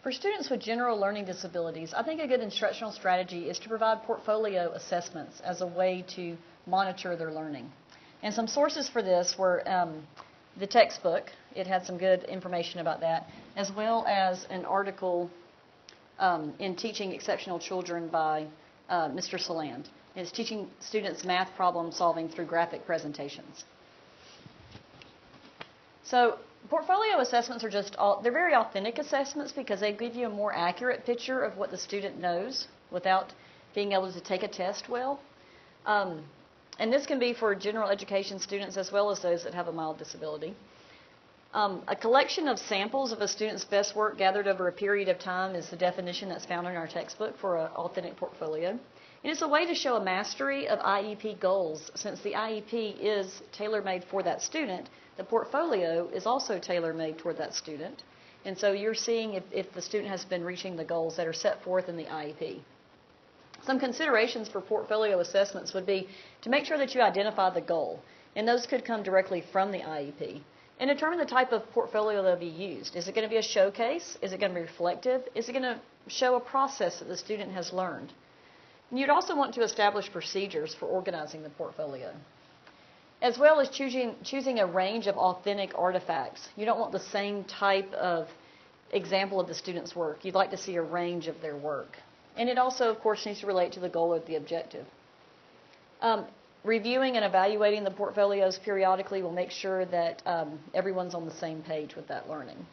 For students with general learning disabilities, I think a good instructional strategy is to provide portfolio assessments as a way to monitor their learning. And some sources for this were the textbook. It had some good information about that, as well as an article in Teaching Exceptional Children by Mr. Saland. It's teaching students math problem solving through graphic presentations. So portfolio assessments are they're very authentic assessments because they give you a more accurate picture of what the student knows without being able to take a test well. And this can be for general education students as well as those that have a mild disability. A collection of samples of a student's best work gathered over a period of time is the definition that's found in our textbook for an authentic portfolio. And it's a way to show a mastery of IEP goals. Since the IEP is tailor-made for that student, the portfolio is also tailor-made toward that student. And so you're seeing if the student has been reaching the goals that are set forth in the IEP. Some considerations for portfolio assessments would be to make sure that you identify the goal. And those could come directly from the IEP. And determine the type of portfolio that will be used. Is it going to be a showcase? Is it going to be reflective? Is it going to show a process that the student has learned? And you'd also want to establish procedures for organizing the portfolio, as well as choosing a range of authentic artifacts. You don't want the same type of example of the student's work. You'd like to see a range of their work. And it also, of course, needs to relate to the goal or the objective. Reviewing and evaluating the portfolios periodically will make sure that everyone's on the same page with that learning.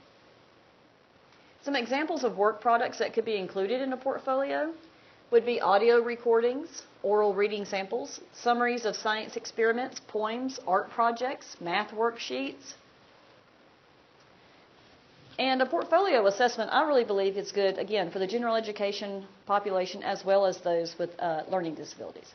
Some examples of work products that could be included in a portfolio would be audio recordings, oral reading samples, summaries of science experiments, poems, art projects, math worksheets. And a portfolio assessment, I really believe is good, again, for the general education population as well as those with learning disabilities.